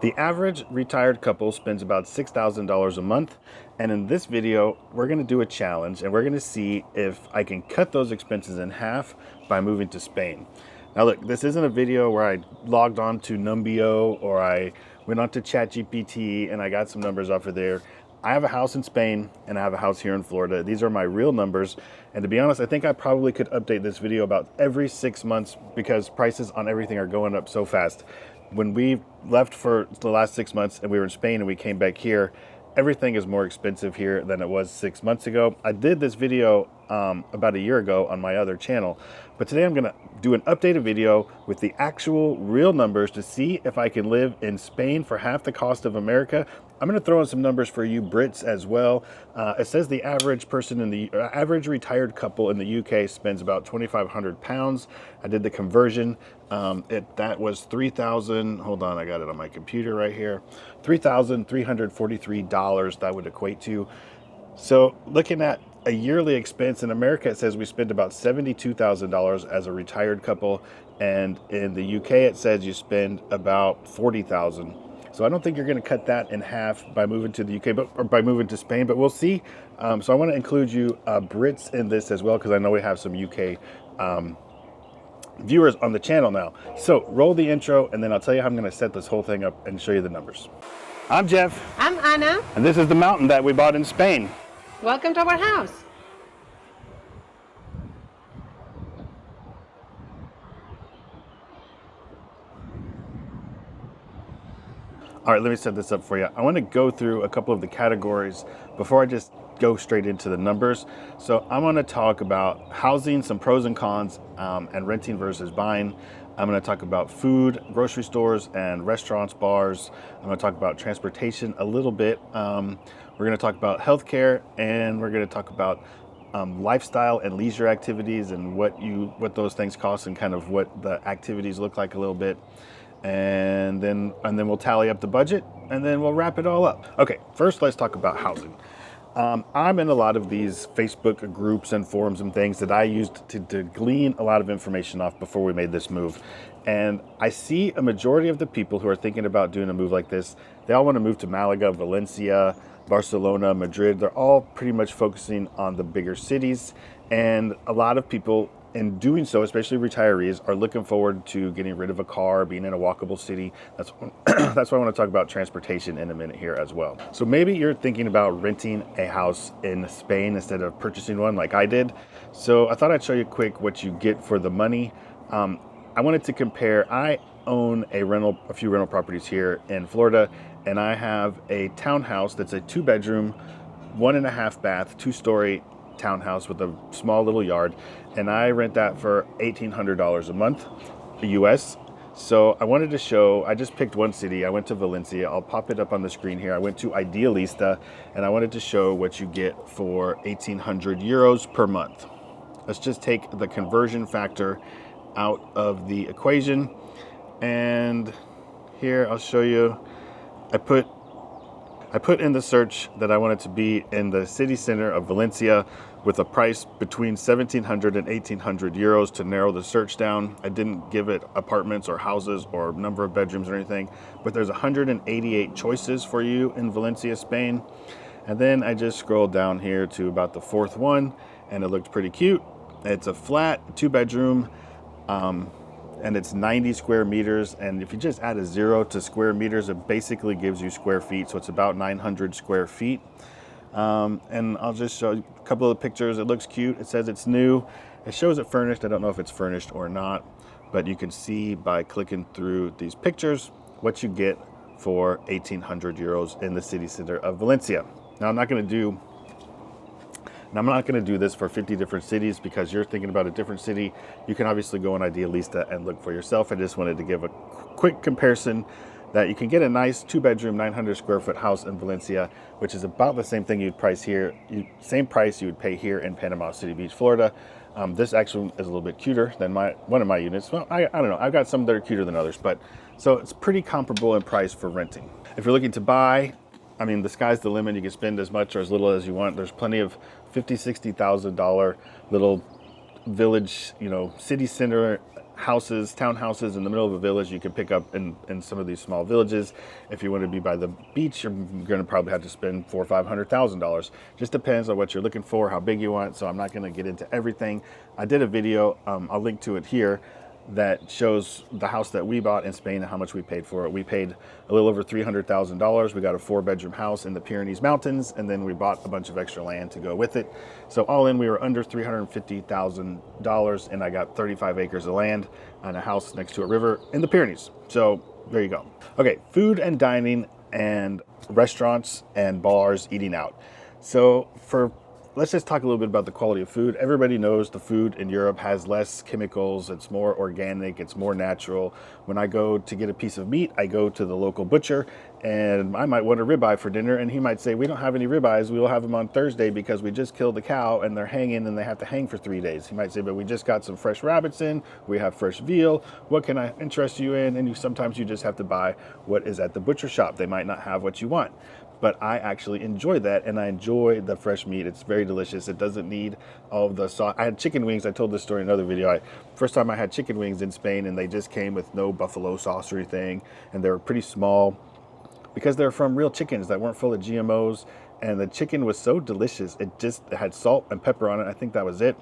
The average retired couple spends about $6,000 a month, and in this video, we're going to do a challenge and we're going to see if I can cut those expenses in half by moving to Spain. Now look, this isn't a video where I logged on to Numbeo or I went on to ChatGPT and I got some numbers off of there. I have a house in Spain and I have a house here in Florida. These are my real numbers. And to be honest, I think I probably could update this video about every 6 months because prices on everything are going up so fast. When we left for the last 6 months and we were in Spain and we came back here, everything is more expensive here than it was 6 months ago. I did this video about a year ago on my other channel, but today I'm gonna do an updated video with the actual real numbers to see if I can live in Spain for half the cost of America. I'm gonna throw in some numbers for you Brits as well. It says the average person in the average retired couple in the UK spends about 2,500 pounds. I did the conversion. That was 3,000, hold on, I got it on my computer right here. $3,343 that would equate to. So looking at a yearly expense in America, it says we spend about $72,000 as a retired couple. And in the UK, it says you spend about 40,000. So I don't think you're going to cut that in half by moving to the UK, or by moving to Spain, but we'll see. So I want to include you Brits in this as well, because I know we have some UK viewers on the channel now. So roll the intro, and then I'll tell you how I'm going to set this whole thing up and show you the numbers. I'm Jeff. I'm Anna. And this is the mountain that we bought in Spain. Welcome to our house. All right, let me set this up for you. I want to go through a couple of the categories before I just go straight into the numbers. So I'm going to talk about housing, some pros and cons, and renting versus buying. I'm going to talk about food, grocery stores and restaurants, bars. I'm going to talk about transportation a little bit. We're going to talk about healthcare, and we're going to talk about lifestyle and leisure activities and what those things cost and kind of what the activities look like a little bit. And then we'll tally up the budget, and then we'll wrap it all up. Okay, first let's talk about housing. I'm in a lot of these Facebook groups and forums and things that I used to glean a lot of information off before we made this move. And I see a majority of the people who are thinking about doing a move like this, they all want to move to Malaga, Valencia, Barcelona, Madrid. They're all pretty much focusing on the bigger cities. And a lot of people in doing so, especially retirees, are looking forward to getting rid of a car, being in a walkable city. That's why I want to talk about transportation in a minute here as well. So maybe you're thinking about renting a house in Spain instead of purchasing one like I did. So I thought I'd show you quick what you get for the money. I wanted to compare. I own a few rental properties here in Florida, and I have a townhouse that's a 2-bedroom, 1.5 bath, 2-story townhouse with a small little yard, and I rent that for $1,800 a month, US. So I wanted to show, I just picked one city. I went to Valencia. I'll pop it up on the screen here. I went to Idealista, and I wanted to show what you get for 1,800 euros per month. Let's just take the conversion factor out of the equation, and here I'll show you. I put in the search that I wanted to be in the city center of Valencia with a price between 1,700 and 1,800 euros to narrow the search down. I didn't give it apartments or houses or number of bedrooms or anything, but there's 188 choices for you in Valencia, Spain. And then I just scrolled down here to about the 4th one, and it looked pretty cute. It's a flat 2-bedroom, and it's 90 square meters. And if you just add a 0 to square meters, it basically gives you square feet. So it's about 900 square feet. And I'll just show you a couple of the pictures. It looks cute. It says it's new. It shows it furnished. I don't know if it's furnished or not, but you can see by clicking through these pictures what you get for 1,800 euros in the city center of Valencia. Now I'm not going to do this for 50 different cities because you're thinking about a different city. You can obviously go on Idealista and look for yourself. I just wanted to give a quick comparison that you can get a nice 2-bedroom, 900 square foot house in Valencia, which is about the same thing you'd price here, same price you would pay here in Panama City Beach, Florida. This actually is a little bit cuter than one of my units. Well, I don't know. I've got some that are cuter than others, but so it's pretty comparable in price for renting. If you're looking to buy, I mean, the sky's the limit. You can spend as much or as little as you want. There's plenty of $50,000, $60,000 little village, city center houses, townhouses in the middle of a village you can pick up in some of these small villages. If you want to be by the beach, you're going to probably have to spend $400,000 or $500,000. Just depends on what you're looking for, how big you want. So I'm not going to get into everything. I did a video, I'll link to it here, that shows the house that we bought in Spain and how much we paid for it. We paid a little over $300,000. We got a 4-bedroom house in the Pyrenees Mountains, and then we bought a bunch of extra land to go with it. So all in, we were under $350,000, and I got 35 acres of land and a house next to a river in the Pyrenees. So there you go. Okay, food and dining and restaurants and bars, eating out. So let's just talk a little bit about the quality of food. Everybody knows the food in Europe has less chemicals. It's more organic. It's more natural. When I go to get a piece of meat, I go to the local butcher, and I might want a ribeye for dinner, and he might say, we don't have any ribeyes. We will have them on Thursday because we just killed the cow and they're hanging and they have to hang for 3 days. He might say, but we just got some fresh rabbits in. We have fresh veal. What can I interest you in? And sometimes you just have to buy what is at the butcher shop. They might not have what you want. But I actually enjoy that, and I enjoy the fresh meat. It's very delicious. It doesn't need all of the sauce. I had chicken wings. I told this story in another video. First time I had chicken wings in Spain, and they just came with no buffalo sauce or anything, and they were pretty small because they're from real chickens that weren't full of GMOs, and the chicken was so delicious. It had salt and pepper on it. I think that was it.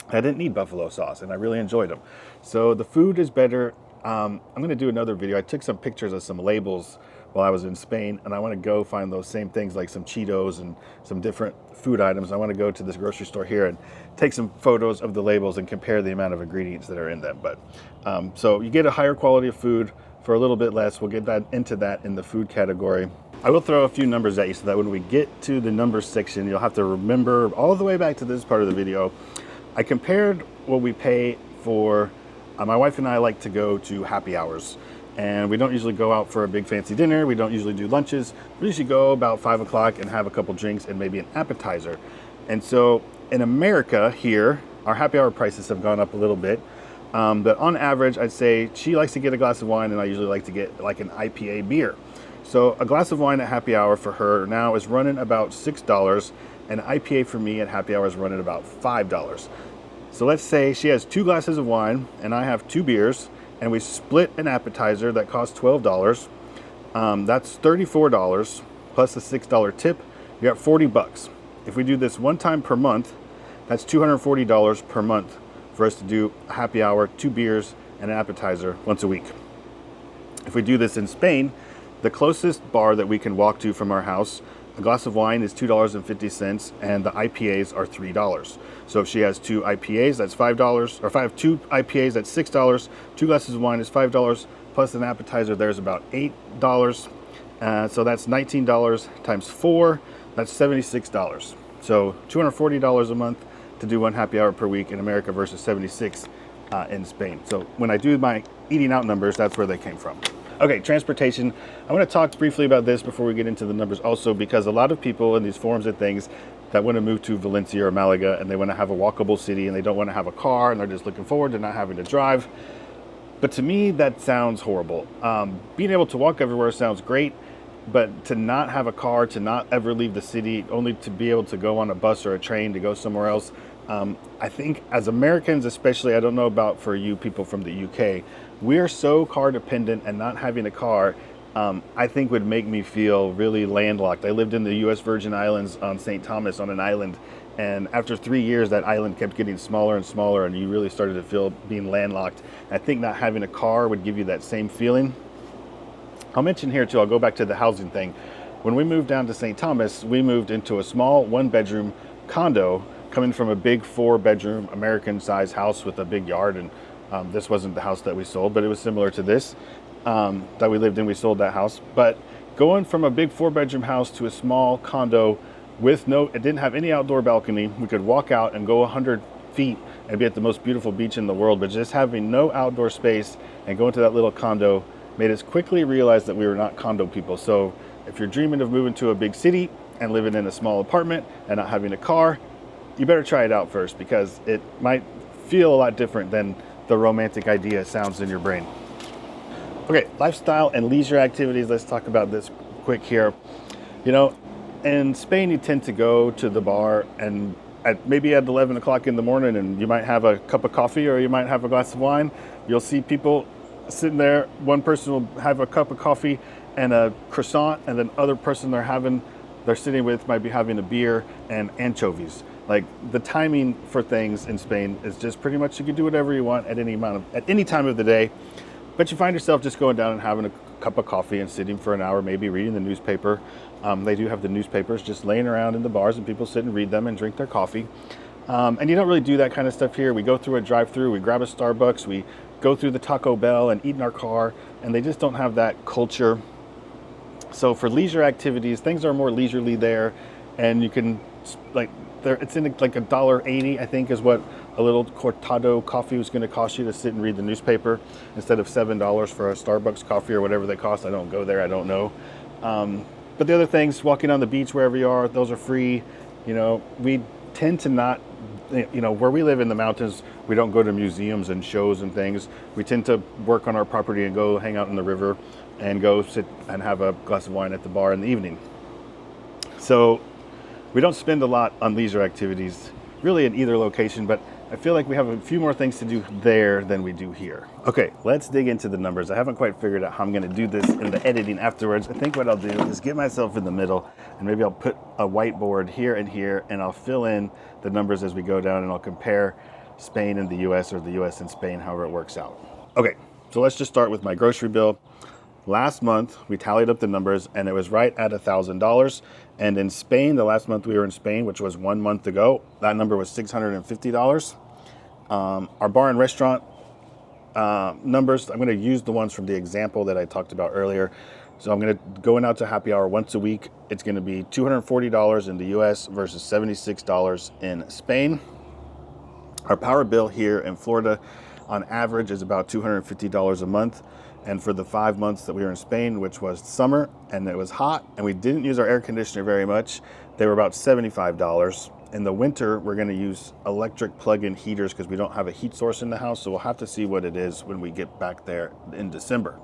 I didn't need buffalo sauce, and I really enjoyed them. So the food is better. I'm going to do another video. I took some pictures of some labels while I was in Spain, and I want to go find those same things like some Cheetos and some different food items. I want to go to this grocery store here and take some photos of the labels and compare the amount of ingredients that are in them. But so you get a higher quality of food for a little bit less. We'll get into that in the food category. I will throw a few numbers at you so that when we get to the numbers section, you'll have to remember all the way back to this part of the video. I compared what we pay for, my wife and I like to go to happy hours. And we don't usually go out for a big fancy dinner. We don't usually do lunches. We usually go about 5 o'clock and have a couple drinks and maybe an appetizer. And so in America here, our happy hour prices have gone up a little bit. But on average, I'd say she likes to get a glass of wine, and I usually like to get like an IPA beer. So a glass of wine at happy hour for her now is running about $6, and an IPA for me at happy hour is running about $5. So let's say she has 2 glasses of wine and I have 2 beers, and we split an appetizer that costs $12. That's $34 plus a $6 tip. You got $40. If we do this one time per month, that's $240 per month for us to do a happy hour, 2 beers, and an appetizer once a week. If we do this in Spain, the closest bar that we can walk to from our house, a glass of wine is $2.50, and the IPAs are $3. So if she has 2 IPAs, that's $5, or 2 IPAs, that's $6. 2 glasses of wine is $5, plus an appetizer, there's about $8. So that's $19 times 4, that's $76. So $240 a month to do 1 happy hour per week in America versus $76 in Spain. So when I do my eating out numbers, that's where they came from. Okay, transportation. I want to talk briefly about this before we get into the numbers also, because a lot of people in these forums and things that want to move to Valencia or Malaga, and they want to have a walkable city, and they don't want to have a car, and they're just looking forward to not having to drive. But to me, that sounds horrible. Being able to walk everywhere sounds great, but to not have a car, to not ever leave the city, only to be able to go on a bus or a train to go somewhere else, I think as Americans especially, I don't know about for you people from the UK, we're so car dependent, and not having a car, I think would make me feel really landlocked. I lived in the US Virgin Islands on St. Thomas on an island, and after 3 years, that island kept getting smaller and smaller, and you really started to feel being landlocked. I think not having a car would give you that same feeling. I'll mention here too, I'll go back to the housing thing. When we moved down to St. Thomas, we moved into a small 1-bedroom condo coming from a big 4-bedroom American size house with a big yard. And this wasn't the house that we sold, but it was similar to this that we lived in. We sold that house. But going from a big 4-bedroom house to a small condo with it didn't have any outdoor balcony. We could walk out and go 100 feet and be at the most beautiful beach in the world, but just having no outdoor space and going to that little condo made us quickly realize that we were not condo people. So if you're dreaming of moving to a big city and living in a small apartment and not having a car, you better try it out first, because it might feel a lot different than the romantic idea sounds in your brain. Okay, lifestyle and leisure activities. Let's talk about this quick here. You know, in Spain, you tend to go to the bar and maybe at 11 o'clock in the morning, and you might have a cup of coffee or you might have a glass of wine. You'll see people sitting there. One person will have a cup of coffee and a croissant, and then other person they're sitting with might be having a beer and anchovies. Like, the timing for things in Spain is just pretty much you can do whatever you want at any time of the day. But you find yourself just going down and having a cup of coffee and sitting for an hour, maybe reading the newspaper. They do have the newspapers just laying around in the bars, and people sit and read them and drink their coffee. And you don't really do that kind of stuff here. We go through a drive-through, we grab a Starbucks, we go through the Taco Bell and eat in our car, and they just don't have that culture. So for leisure activities, things are more leisurely there, and you can, like, it's in like $1.80, I think, is what a little cortado coffee was going to cost you to sit and read the newspaper, instead of $7 for a Starbucks coffee or whatever they cost. I don't go there, I don't know. But the other things, walking on the beach wherever you are, those are free. You know, we tend to not, where we live in the mountains, we don't go to museums and shows and things. We tend to work on our property and go hang out in the river and go sit and have a glass of wine at the bar in the evening. So we don't spend a lot on leisure activities really in either location, but I feel like we have a few more things to do there than we do here. Okay, let's dig into the numbers. I haven't quite figured out how I'm going to do this in the editing afterwards. I think what I'll do is get myself in the middle, and maybe I'll put a whiteboard here, and I'll fill in the numbers as we go down, and I'll compare Spain and the US, or the US and Spain, however it works out. Okay, so let's just start with my grocery bill. Last month, we tallied up the numbers, and it was right at $1,000. And in Spain, the last month we were in Spain, which was 1 month ago, that number was $650. Our bar and restaurant numbers, I'm going to use the ones from the example that I talked about earlier. So I'm going to go out to happy hour once a week. It's going to be $240 in the US versus $76 in Spain. Our power bill here in Florida on average is about $250 a month. And for the 5 months that we were in Spain, which was summer and it was hot and we didn't use our air conditioner very much, they were about $75. In the winter, we're going to use electric plug-in heaters because we don't have a heat source in the house. So we'll have to see what it is when we get back there in December.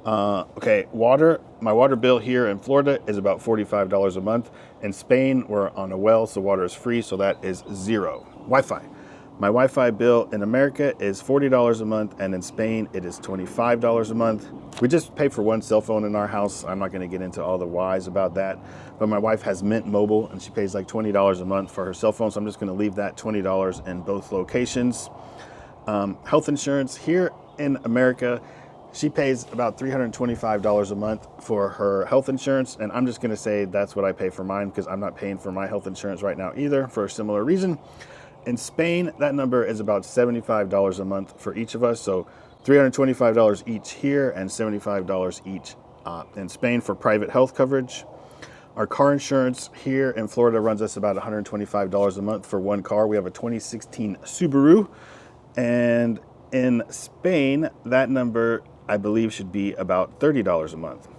Okay, my water bill here in Florida is about $45 a month. In Spain, we're on a well, so water is free, so that is $0. Wi-Fi. My Wi-Fi bill in America is $40 a month, and in Spain, it is $25 a month. We just pay for one cell phone in our house. I'm not going to get into all the whys about that, but my wife has Mint Mobile, and she pays like $20 a month for her cell phone, so I'm just going to leave that $20 in both locations. Health insurance here in America, she pays about $325 a month for her health insurance, and I'm just going to say that's what I pay for mine because I'm not paying for my health insurance right now either for a similar reason. In Spain, that number is about $75 a month for each of us, so $325 each here and $75 each in Spain for private health coverage. Our car insurance here in Florida runs us about $125 a month for one car. We have a 2016 Subaru, and in Spain, that number, I believe, should be about $30 a month.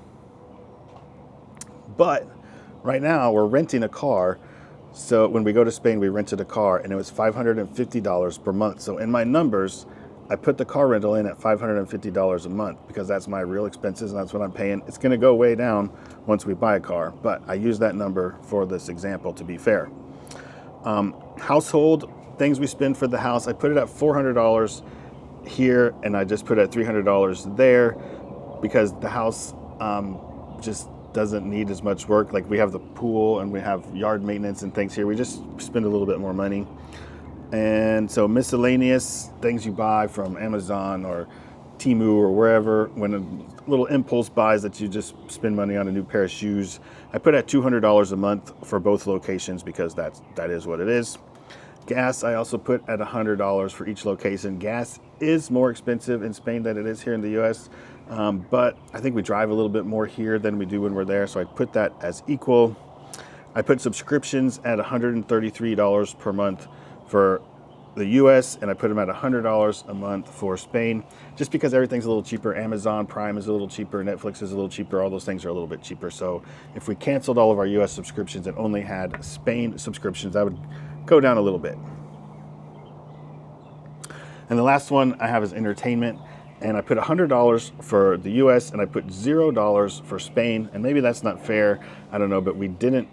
But right now, we're renting a car. So when we go to Spain, we rented a car, and it was $550 per month. So in my numbers, I put the car rental in at $550 a month because that's my real expenses, and that's what I'm paying. It's going to go way down once we buy a car, but I use that number for this example to be fair. Household things we spend for the house, I put it at $400 here, and I just put it at $300 there because the house just doesn't need as much work. Like, we have the pool and we have yard maintenance and things here. We just spend a little bit more money. And so miscellaneous things you buy from Amazon or Temu or wherever, when little impulse buys that you just spend money on a new pair of shoes, I put at $200 a month for both locations because that is what it is. Gas, I also put at $100 for each location. Gas is more expensive in Spain than it is here in the US, but I think we drive a little bit more here than we do when we're there, so I put that as equal. I put subscriptions at $133 per month for the US, and I put them at $100 a month for Spain, just because everything's a little cheaper. Amazon Prime is a little cheaper, Netflix is a little cheaper, all those things are a little bit cheaper. So if we canceled all of our US subscriptions and only had Spain subscriptions, that would go down a little bit. And the last one I have is entertainment, and I put $100 for the US and I put $0 for Spain, and maybe that's not fair, I don't know, but we didn't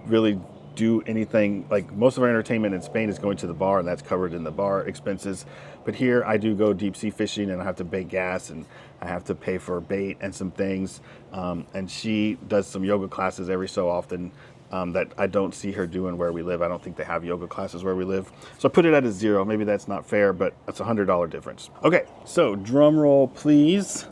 really do anything, like most of our entertainment in Spain is going to the bar, and that's covered in the bar expenses. But here I do go deep sea fishing, and I have to pay gas, and I have to pay for bait and some things. And she does some yoga classes every so often that I don't see her doing where we live. I don't think they have yoga classes where we live. So I put it at a 0. Maybe that's not fair, but that's $100 difference. Okay, so drum roll, please.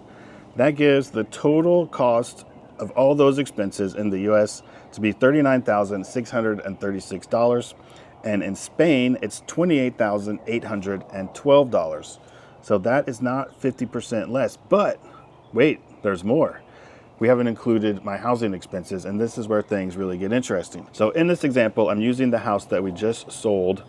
That gives the total cost of all those expenses in the US to be $39,636. And in Spain, it's $28,812. So that is not 50% less. But wait, there's more. We haven't included my housing expenses, and this is where things really get interesting. So in this example, I'm using the house that we just sold,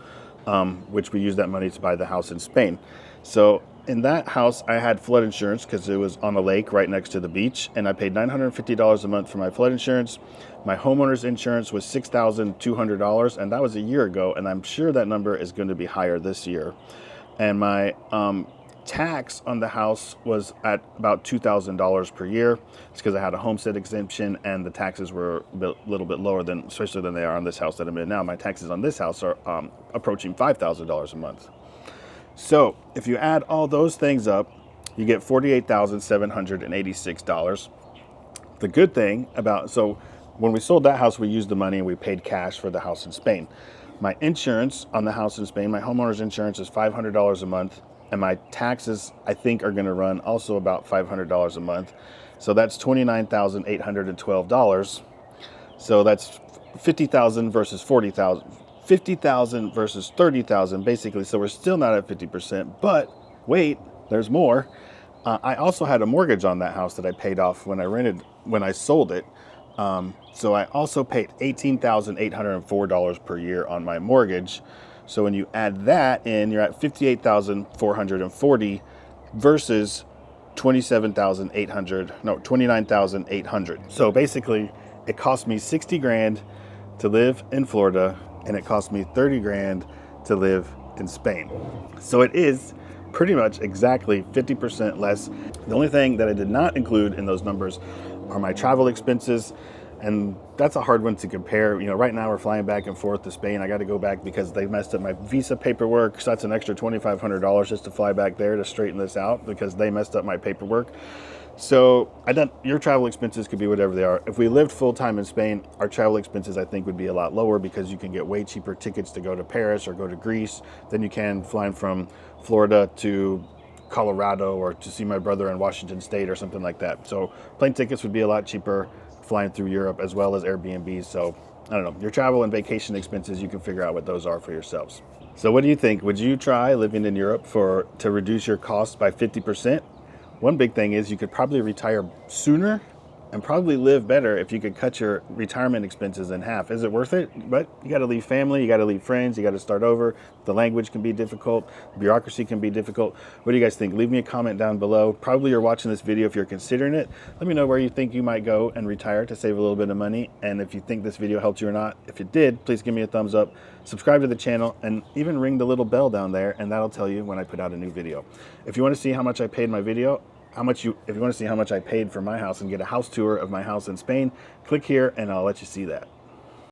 which we used that money to buy the house in Spain. So in that house, I had flood insurance because it was on a lake right next to the beach, and I paid $950 a month for my flood insurance. My homeowner's insurance was $6,200, and that was a year ago, and I'm sure that number is going to be higher this year. And my tax on the house was at about $2,000 per year. It's because I had a homestead exemption, and the taxes were a little bit lower than, especially than they are on this house that I'm in now. My taxes on this house are approaching $5,000 a month. So if you add all those things up, you get $48,786. The good thing about, so when we sold that house, we used the money and we paid cash for the house in Spain. My insurance on the house in Spain, my homeowner's insurance is $500 a month. And my taxes, I think, are going to run also about $500 a month. So that's $29,812. So that's $50,000 versus $40,000. $50,000 versus $30,000, basically. So we're still not at 50%. But wait, there's more. I also had a mortgage on that house that I paid off when I sold it. So I also paid $18,804 per year on my mortgage. So when you add that in, you're at $58,440 versus $29,800. So basically, it cost me $60,000 to live in Florida, and it cost me $30,000 to live in Spain. So it is pretty much exactly 50% less. The only thing that I did not include in those numbers are my travel expenses. And that's a hard one to compare. You know, right now we're flying back and forth to Spain. I got to go back because they messed up my visa paperwork. So that's an extra $2,500 just to fly back there to straighten this out because they messed up my paperwork. So your travel expenses could be whatever they are. If we lived full time in Spain, our travel expenses I think would be a lot lower because you can get way cheaper tickets to go to Paris or go to Greece than you can flying from Florida to Colorado or to see my brother in Washington State or something like that. So plane tickets would be a lot cheaper flying through Europe, as well as Airbnbs. So I don't know, your travel and vacation expenses, you can figure out what those are for yourselves. So what do you think? Would you try living in Europe to reduce your costs by 50%? One big thing is you could probably retire sooner and probably live better if you could cut your retirement expenses in half. Is it worth it? But you got to leave family, you got to leave friends, you got to start over. The language can be difficult, bureaucracy can be difficult. What do you guys think? Leave me a comment down below. Probably you're watching this video if you're considering it. Let me know where you think you might go and retire to save a little bit of money. And if you think this video helped you or not, if it did, please give me a thumbs up, subscribe to the channel, and even ring the little bell down there, and that'll tell you when I put out a new video. If you want to see how much I paid my video, if you want to see how much I paid for my house and get a house tour of my house in Spain, click here and I'll let you see that.